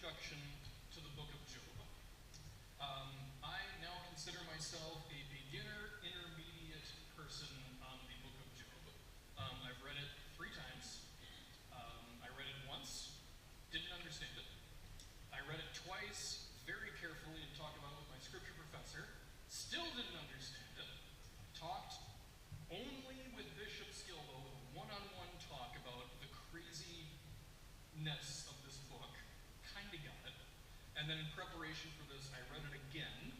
introduction to the book of Job. I now consider myself a beginner, intermediate person on the book of Job. I've read it 3 times. I read it once, didn't understand it. I read it twice, very carefully, and talked about it with my scripture professor. Still didn't understand it. Talked only with Bishop Skilbo, with a one-on-one talk about the craziness of this book. Kinda got it. And then in preparation for this, I read it again,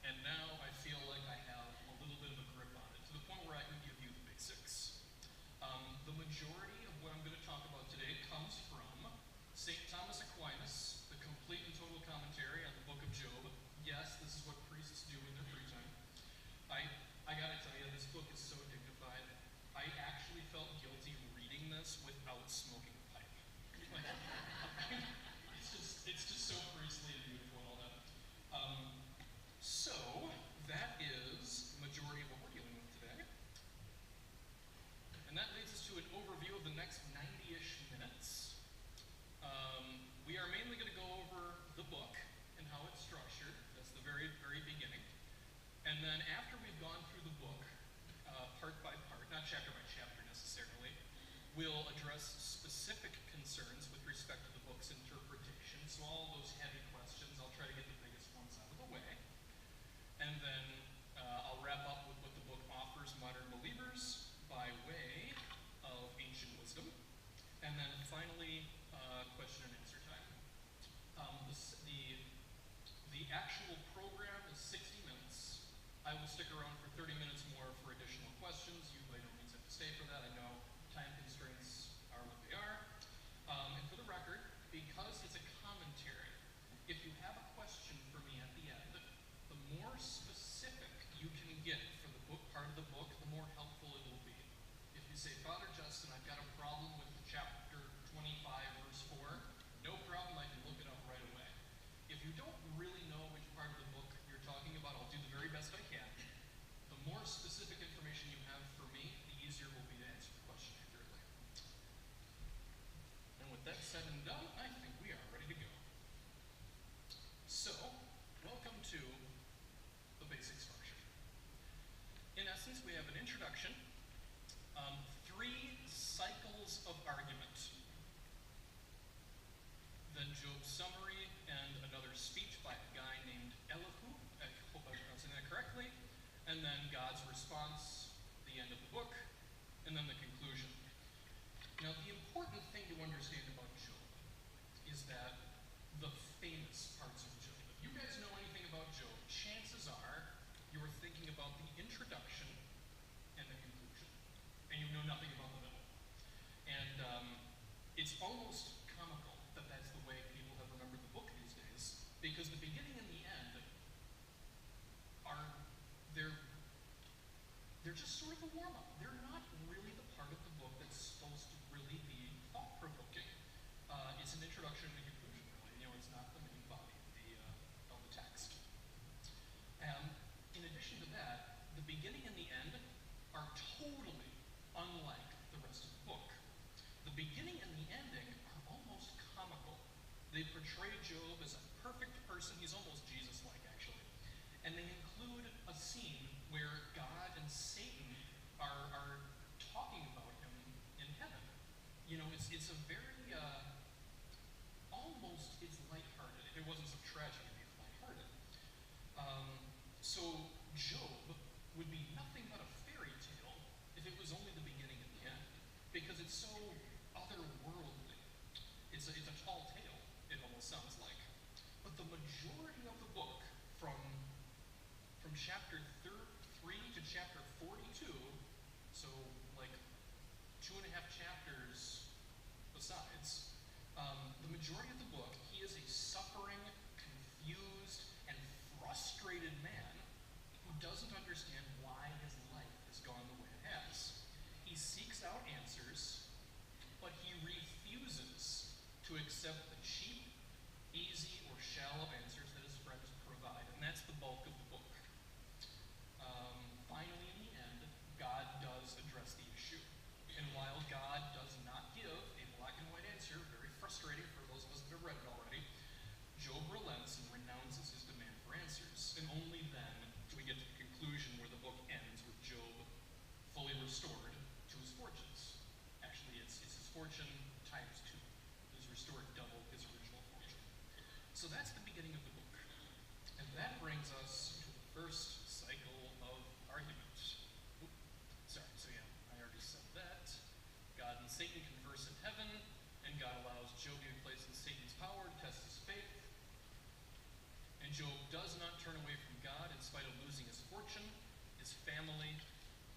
and now I feel like I have a little bit of a grip on it, to the point where I can give you the basics. The majority of what I'm going to talk about today comes from Saint Thomas Aquinas, the complete and total commentary on the book of Job. Yes, this is what priests do in their free time. I gotta tell you, this book is so dignified. I actually felt guilty reading this without smoking a pipe. It's just so priestly and beautiful and all that. So that is the majority of what we're dealing with today. And that leads us to an overview of the next 90-ish minutes. We are mainly going to go over the book and how it's structured. That's the very, very beginning. And then after we've gone through the book, part by part, not chapter by chapter necessarily, we'll address specific concerns with respect to the book's interpretation. So all those heavy questions, I'll try to get the biggest ones out of the way. And then I'll wrap up with what the book offers modern believers by way of ancient wisdom. And then finally, question and answer time. The actual program is 60 minutes. I will stick around for 30 minutes more for additional questions. You by no means have to stay for that. I know time constraints are what they are. And for the record, because it's a commentary, if you have a question for me at the end, the more specific you can get for the book part of the book, the more helpful it will be. If you say, Father Justin, I've got a problem with chapter 25, verse 4, no problem, I can look it up right away. If you don't really know which part of the book you're talking about, I'll do the very best I can. The more specific information you have for me, the easier it will be to answer the question accurately. And with that said and done, I think we are ready to go. So, welcome to the basic structure. In essence, we have an introduction, 3 cycles of argument, then Job's summary and another speech by a guy named Elihu, I hope I'm pronouncing that correctly, and then God's response, the end of the book, and then the conclusion. Now, the important thing to understand about Job is that the famous parts of Job. If you guys know anything about Job, chances are you were thinking about the introduction and the conclusion, and you know nothing about the middle. And it's almost comical that that's the way people have remembered the book these days, because the beginning and the end are, they're just sort of a warm-up. They're not really the part of the book that's supposed to really be thought-provoking. It's an introduction and a conclusion, really. You know, it's not the main body of the text. In addition to that, the beginning and the end are totally unlike the rest of the book. The beginning and the ending are almost comical. They portray Job as a perfect person. He's almost Jesus-like, actually. And they include a scene where God and Satan are talking about him in heaven. You know, it's a very, almost, it's lighthearted. If it wasn't so tragic, it'd be lighthearted. So Job would be nothing but a fairy tale if it was only the beginning and the end, because it's so otherworldly. It's a tall tale, it almost sounds like. But the majority of the book, from chapter 3 to chapter 42, so like 2.5 chapters besides, the majority of the book, he is a suffering, confused, and frustrated man who doesn't understand why his life has gone the way it has. He seeks out answers, but he refuses to accept the cheap, easy, or shallow answers that his friends provide, and that's the bulk of the book. Finally, in the end, God does address the issue. And while God does not give a black and white answer, very frustrating for those of us that have read it already, Satan converse in heaven, and God allows Job to be placed in Satan's power to test his faith. And Job does not turn away from God in spite of losing his fortune, his family,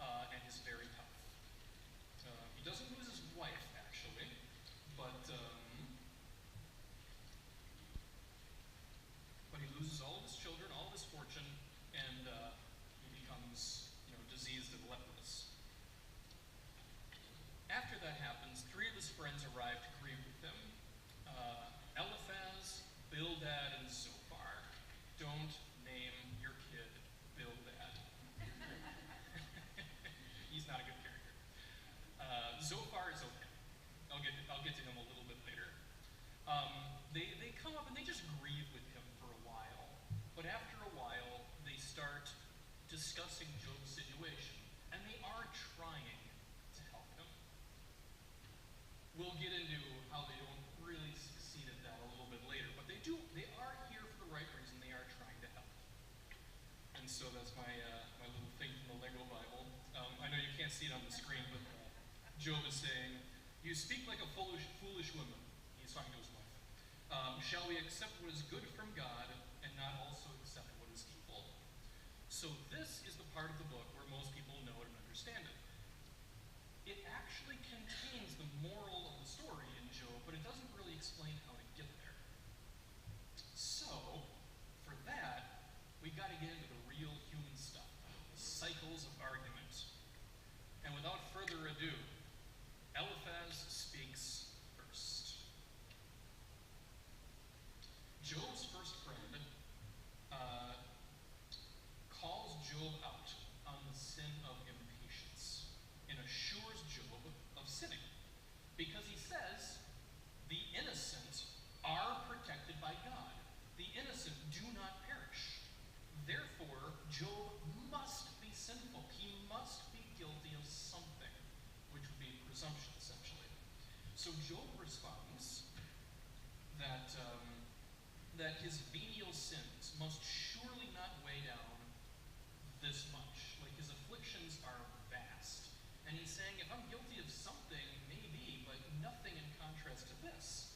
and his very health. He doesn't lose his wife, actually, but he loses all of his children, all of his fortune, and he becomes, diseased and leprous. After that happens, 3 of his friends arrive to grieve with him. Eliphaz, Bildad, and Zophar. Don't name your kid Bildad. He's not a good character. Zophar is okay. I'll get to him a little bit later. They come up and they just grieve with him for a while. But after a while, they start discussing Job's situation. And they are trying to help him. We'll get into how they don't really succeed at that a little bit later. But they are here for the right reason. They are trying to help. And so that's my little thing from the Lego Bible. I know you can't see it on the screen, but Job is saying, "You speak like a foolish woman." He's talking to his wife. "Shall we accept what is good from God and not also accept what is evil?" So this is the part of the book where most people know it and understand it. It actually contains the moral of the story in Job, but it doesn't really explain how to get there. So, for that, we got to get into the real human stuff, the cycles of argument. And without further ado, Eliphaz speaks first. Job's first friend calls Job out on the sin of impatience and assures Job of sinning, because he says the innocent are protected by God. The innocent do not perish. Therefore, Job must be sinful. He must be guilty of something, which would be presumption, essentially. So Job responds that his venial sins must surely not weigh down this much. Like, his afflictions are vast. And he's saying, if I'm guilty of something, maybe, but nothing in contrast to this.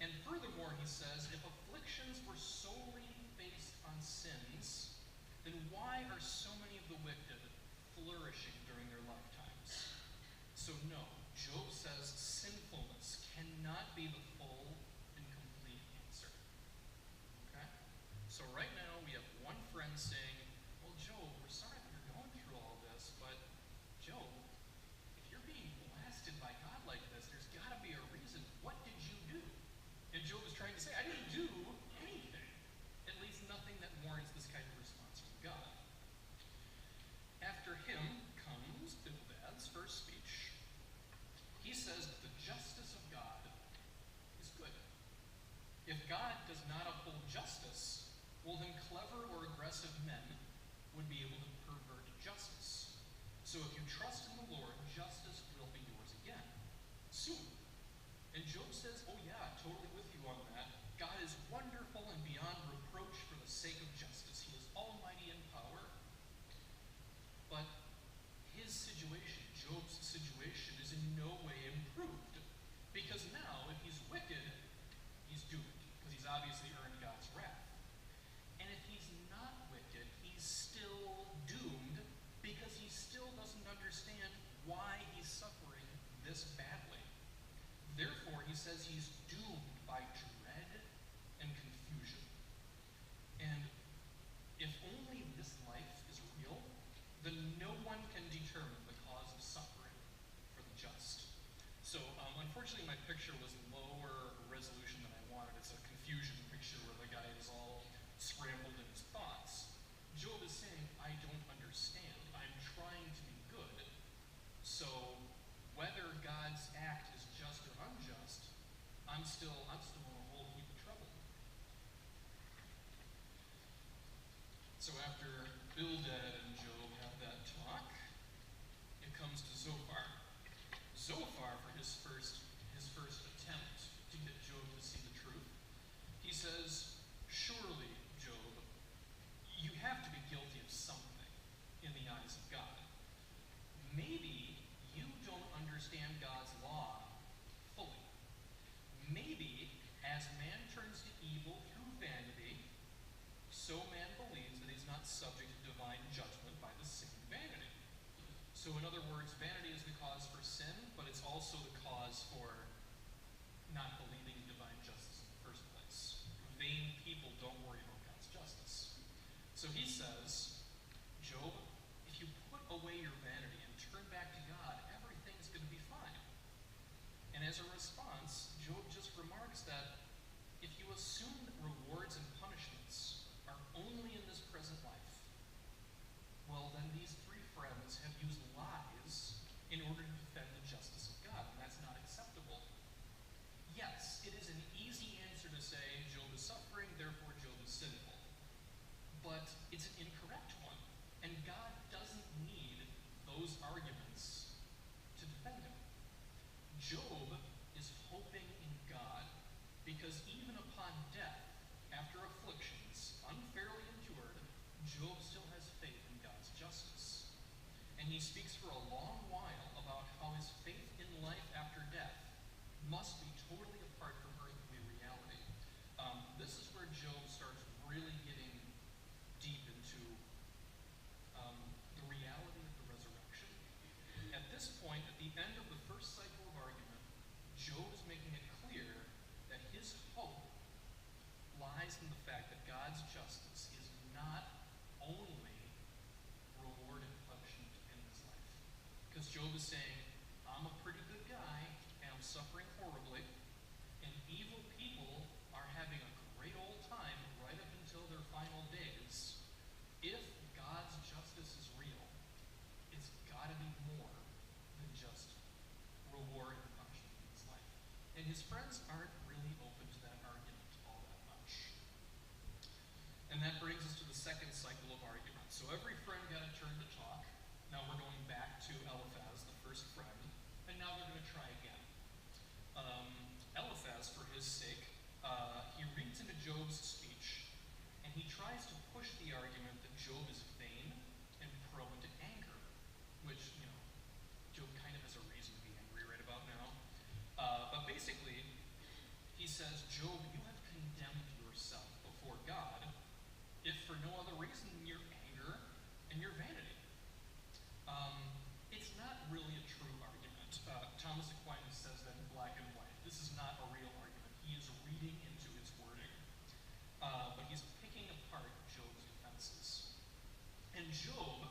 And furthermore, he says, if afflictions were solely based on sins, then why are so many of the wicked flourishing during their lifetimes? So no, Job says sinfulness cannot be the full and complete answer. Okay? So right now we have one friend saying, well, Job, we're sorry that you're going through all this, but Job, if you're being blasted by God like this, there's got to be a reason. What did you do? And Job is trying to say, I didn't do anything. At least nothing that warrants this kind of response from God. After him comes Bildad's first speech. He says that the justice of God is good. If God does not uphold justice, well, then clever or aggressive men would be able to pervert justice. So if you trust in the Lord, justice will be yours again, soon. And Job says, oh yeah, totally with you on that. God is wonderful and beyond reproach for the sake of justice. He is almighty in power. But his situation, Job's situation, is in no way improved. Because now, if he's wicked, he's doomed. Because he's obviously earned God's wrath. And if he's not wicked, he's still doomed because he still doesn't understand why he's suffering this badly. Therefore, he says he's doomed by dread and confusion. And if only this life is real, then no one can determine the cause of suffering for the just. So, unfortunately, my picture was lower resolution than I wanted. It's a confusion picture where the guy is all scrambled in his thoughts. Job is saying, I don't understand. I'm trying to be good. So, whether God's act is just or unjust, I'm still in a whole heap of trouble. So after Bildad and Job have that talk, it comes to Zophar. Zophar, for his first attempt to get Job to see the truth, he says, surely, Job, you have to be guilty of something. subject to divine judgment by the same vanity. So in other words, vanity is the cause for sin, but it's also the cause for not believing in divine justice in the first place. Vain people don't worry about God's justice. So he says, Job, if you put away your vanity and turn back to God, everything's going to be fine. And as a response, Job just remarks that if you assume that rewards and punishments are only in this present life, well, then these three friends have used lies in order to defend the justice of God, and that's not acceptable. Yes, it is an easy answer to say Job is suffering, therefore Job is sinful. But it's an incorrect one, and God doesn't need those arguments to defend him. Job is hoping in God, because even upon death, after afflictions unfairly endured, Job still has faith in God's justice. And he speaks for a long while about how his faith in life after death must be totally apart from earthly reality. This is where Job starts really getting deep into the reality of the resurrection. At this point, at the end of the first cycle of argument, Job is making it clear that his hope lies in the fact that God's justice is not only reward and punishment in this life. Because Job is saying, I'm a pretty good guy, and I'm suffering horribly, and evil people are having a great old time right up until their final days. If God's justice is real, it's got to be more than just reward and punishment in this life. And his friends aren't really open to that argument all that much. And that brings us to the second cycle of argument. So every friend got a turn to talk. Now we're going back to Eliphaz, the first friend, and now they're going to try again. Eliphaz, for his sake, he reads into Job's speech, and he tries to push the argument that Job is vain and prone to anger, which, Job kind of has a reason to be angry right about now. But basically, he says, Job, you have condemned yourself before God, if for no other reason than your anger and your vanity. It's not really a true argument. Thomas Aquinas says that in black and white. This is not a real argument. He is reading into his wording. But he's picking apart Job's defenses. And Job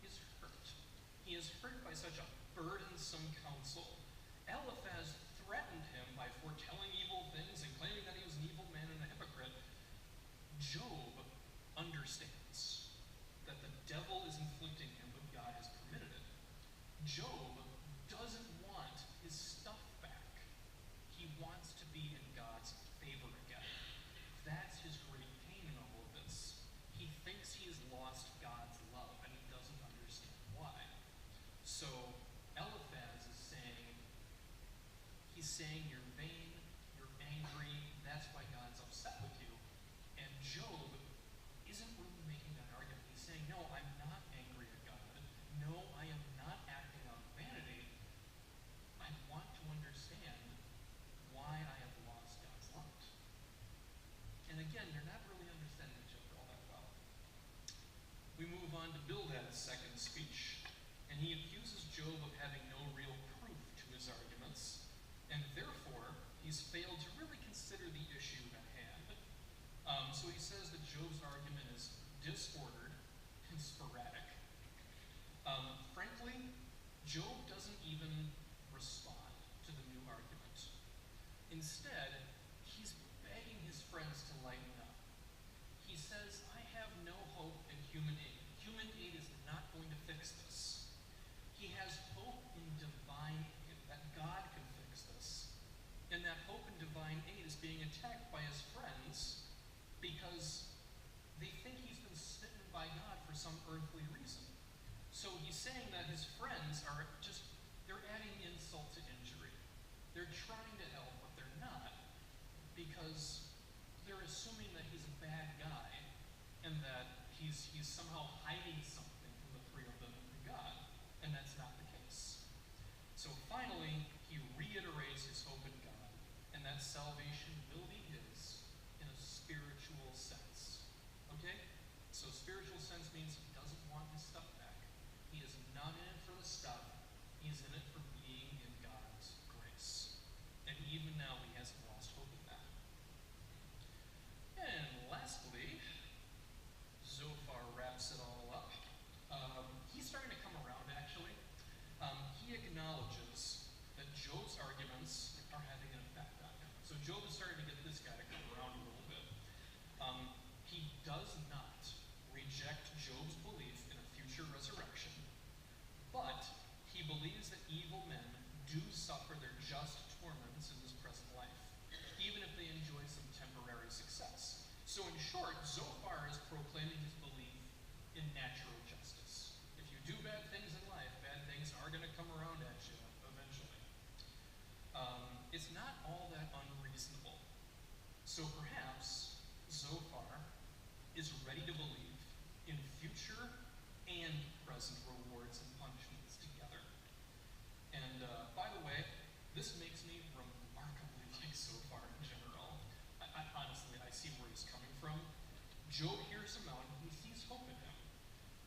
is hurt. He is hurt by such a burdensome counsel. Eliphaz threatened him by foretelling evil things and claiming that he was an evil man and a hypocrite. Job understands that the devil is inflicting him, but God has permitted it. Job doesn't want his stuff back. He wants to be in God's favor again. That's his great pain in all of this. He thinks he has lost God's love, and he doesn't understand why. So Eliphaz is saying, you're vain, you're angry, that's why God's upset with you. And Job isn't really making that argument. He's saying, no, I'm not angry at God. No, I am not acting out of vanity. I want to understand why I have lost God's love. And again, you're not really understanding each other all that well. We move on to Bildad's second speech, and he accuses Job of having no real proof to his arguments, and therefore he's failed to really consider the issue at hand. So he says that Job's argument is disordered and sporadic. Frankly, Job doesn't even respond to the new argument. Instead, he's begging his friends to lighten up. He says, I have no hope in human aid. Human aid is not going to fix this. He has hope in divine aid, that God can fix this. And that hope in divine aid is being attacked by his friends because they think he's been smitten by God for some earthly reason. So he's saying that his friends are they're adding insult to injury. They're trying to help, but they're not, because they're assuming that he's a bad guy and that he's somehow hiding something from the three of them and from God, and that's not the case. So finally, he reiterates his hope in God, and that salvation will be his in a spiritual sense. Okay? So spiritual sense Job hears him out and he sees hope in him.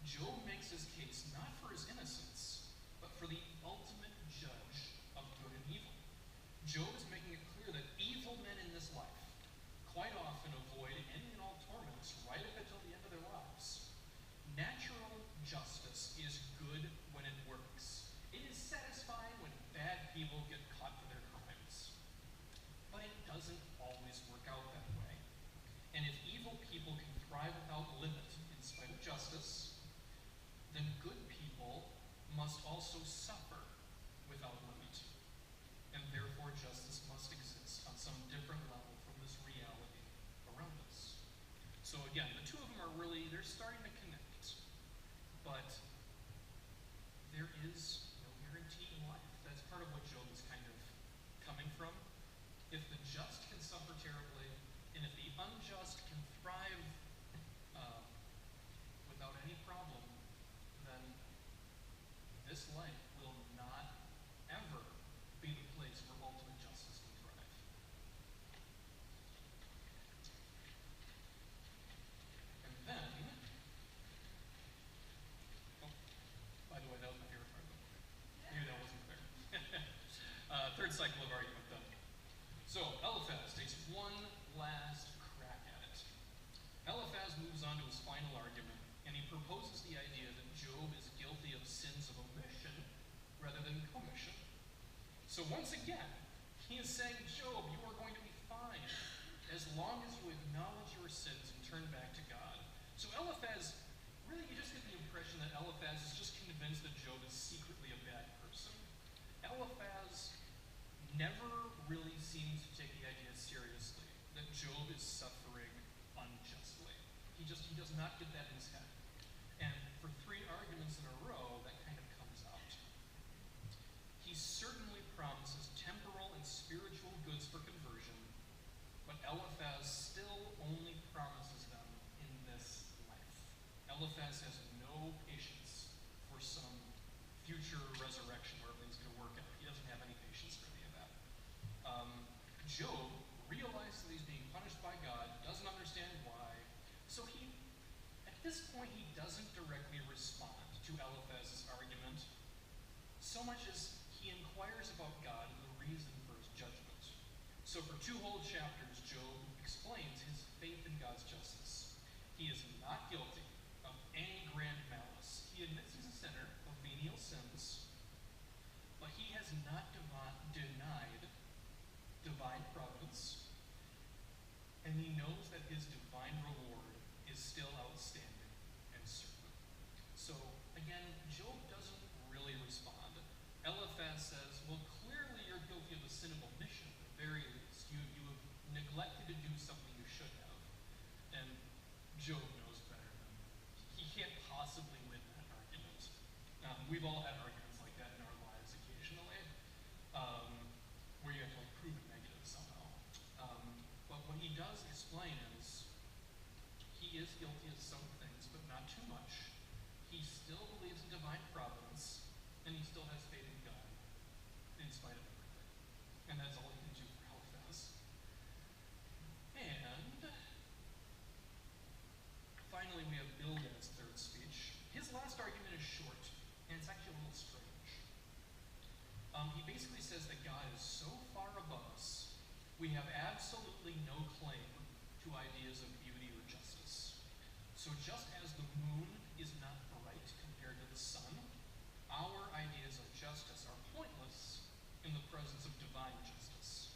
Job makes his case not for his innocence, but for the ultimate judge of good and evil. Job is making it clear that evil men in this life quite often avoid any and all torments right up until the end of their lives. Natural justice is good when it works. It is satisfying when bad people get caught for their crimes. But it doesn't always work out that way. And if evil people can thrive without limit in spite of justice, then good people must also suffer without limit. And therefore justice must exist on some different level from this reality around us. So again, the two of them are really, they're starting to connect. But there is no guarantee in life. That's part of what Job is kind of coming from. If the just can suffer terribly, and if the unjust can thrive without any problem, then this life will not ever be the place where ultimate justice can thrive. And then, oh, by the way, that was my favorite part of the book. Maybe that wasn't fair. Third cycle of argument done. So, Eliphaz takes one last crack at it. Eliphaz moves on to his final argument, and he proposes the idea that Job is guilty of sins of omission rather than commission. So once again, he is saying, Job, you are going to be fine as long as you acknowledge your sins and turn back to God. So Eliphaz, really you just get the impression that Eliphaz is just convinced that Job is secretly a bad person. Eliphaz never really seems to take the idea seriously that Job is suffering unjustly. He does not get that in his head. And for three arguments in a row, that kind of comes out. He certainly promises temporal and spiritual goods for conversion, but Eliphaz still only promises them in this life. Eliphaz has no patience for some future resurrection where everything's going to work out. He doesn't have any patience for any of that. Job realizes that he's being punished by God, doesn't understand why, so at this point, he doesn't directly respond to Eliphaz's argument, so much as he inquires about God and the reason for his judgment. So for 2 whole chapters, Job explains his faith in God's justice. He is not guilty of any grand malice. He admits he's a sinner of venial sins, but he has not denied divine providence, and he knows that his divine reward is still outstanding and certain. So again, Job doesn't really respond. Eliphaz says, well, clearly you're guilty of a sin of omission, at the very least. You have neglected to do something you should have. And Job knows better than he can't possibly win that argument. We've all had arguments like that in our lives occasionally, where you have to prove it negative somehow. But what he does explain is he is guilty of some things, but not too much. He still believes in divine providence, and he still has faith in God, in spite of everything. And that's all he can do for Eliphaz. And finally, we have Bildad's third speech. His last argument is short, and it's actually a little strange. He basically says that God is so far above us, we have absolutely no claim to ideas of beauty or justice. So just as the moon is not bright compared to the sun, our ideas of justice are pointless in the presence of divine justice.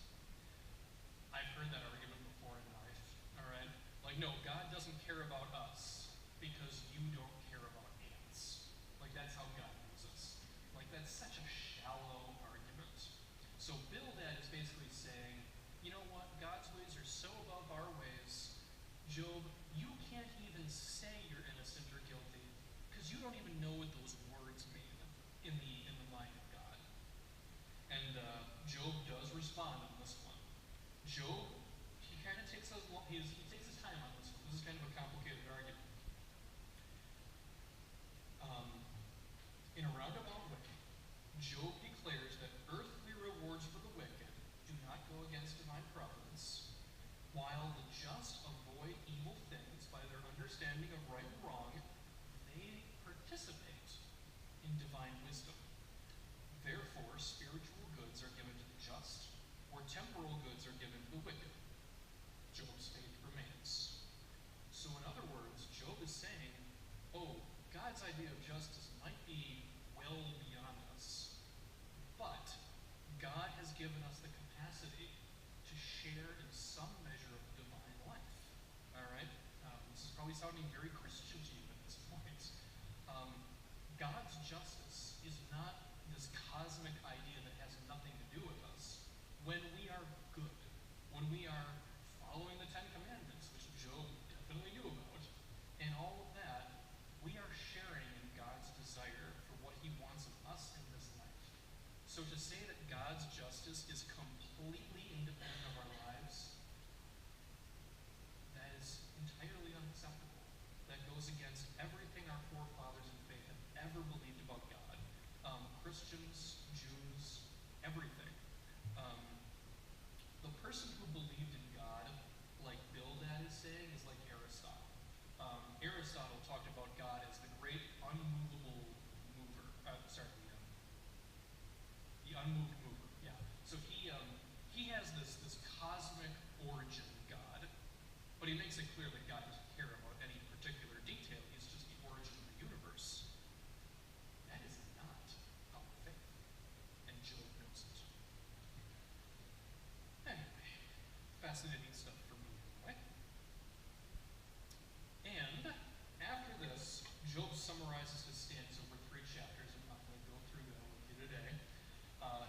I've heard that argument before in life, all right? Like, no, God doesn't care about us because you don't care about ants. Like, that's how God knows us. Like, that's such a shallow argument. So Bildad is basically saying, you know what, God's ways are so above our ways, Job, you can't even say you're innocent or guilty because you don't even know what those words mean in the mind of God. And Job does respond on this one. Job, he kind of takes he takes his time on this one. This is kind of a complicated argument. In a roundabout way, Job declares that earthly rewards for the wicked do not go against divine providence, while the just avoid evil things by their understanding of right and wrong, they participate in divine wisdom. Therefore, spiritual goods are given to the just, or temporal goods are given to the wicked. Job's faith remains. So in other words, Job is saying, oh, God's idea of justice might be well beyond us, but God has given us the capacity to share in some measure of the divine life. All right? This is probably sounding very Christian to you at this point. God's justice is not this cosmic idea that has nothing to do with us. When we are good, when we are following the Ten Commandments, which Job definitely knew about, and all of that, we are sharing in God's desire for what he wants of us in this life. So to say that God's justice is completely independent of our lives, that is entirely unacceptable. That goes against everything our forefathers in faith have ever believed about God. Christians, Jews, everything. The person who believed in God, like Bildad is saying, is like Aristotle. Aristotle talked about God as the great unmovable mover. The unmoved mover. Yeah. So he has this cosmic origin God, but he makes it clear that God doesn't care about any particular detail. He's just the origin of the universe. That is not our faith, and Job knows it. Anyway, fascinating stuff for me anyway. And after this, Job summarizes his stance over 3 chapters. I'm not going to go through that with you today.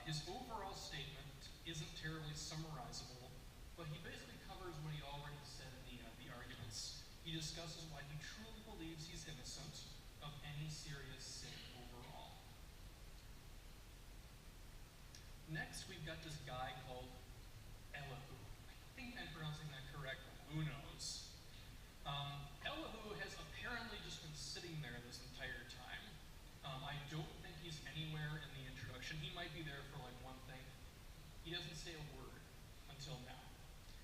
His overall statement isn't terribly summarizable, but he basically covers what he already said in the arguments. He discusses why he truly believes he's innocent of any serious sin overall. Next, we've got this guy called Elihu. I think I'm pronouncing that correctly. Who knows? Elihu has apparently just been sitting there this entire time. I don't think he's anywhere in the introduction. He might be there for like one thing. He doesn't say a word until now.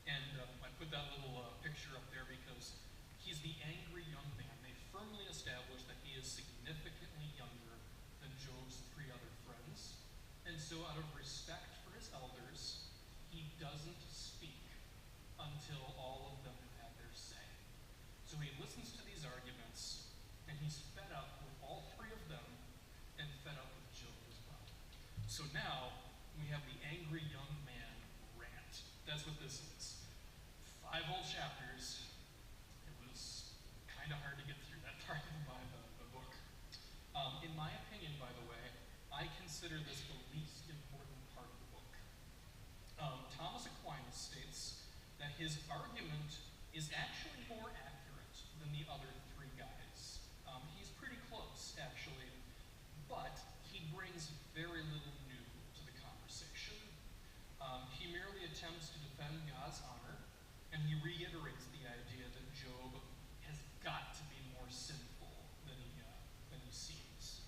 And I put that little picture up there because he's the angry young man. They firmly established that he is significantly younger than Job's 3 other friends. And so out of respect for his elders, he doesn't speak until all of them have had their say. So he listens to these arguments, and he's fed up with all 3 of them, and fed up with Job as well. So now, we have the angry young man rant. That's what this is. 5 whole chapters. It was kind of hard to get through that part of the book. In my opinion, by the way, I consider this the least important part of the book. Thomas Aquinas states that his argument is actually more accurate than the other 3 guys. He's pretty close, actually, but he brings very little new to the conversation. He merely attempts to defend God's honor, and he reiterates the idea that Job has got to be more sinful than he seems.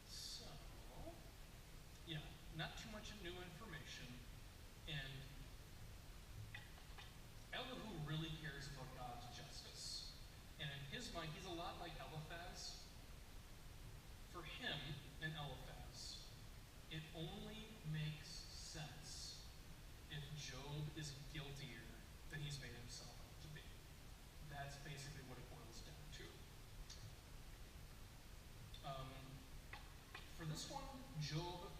So, yeah, not too much new information, and Elihu really cares about God's justice. And in his mind, he's a lot like Eliphaz. For him and Eliphaz, it only makes sense if Job is guiltier than he's made himself out to be. That's basically what it boils down to. For this one, Job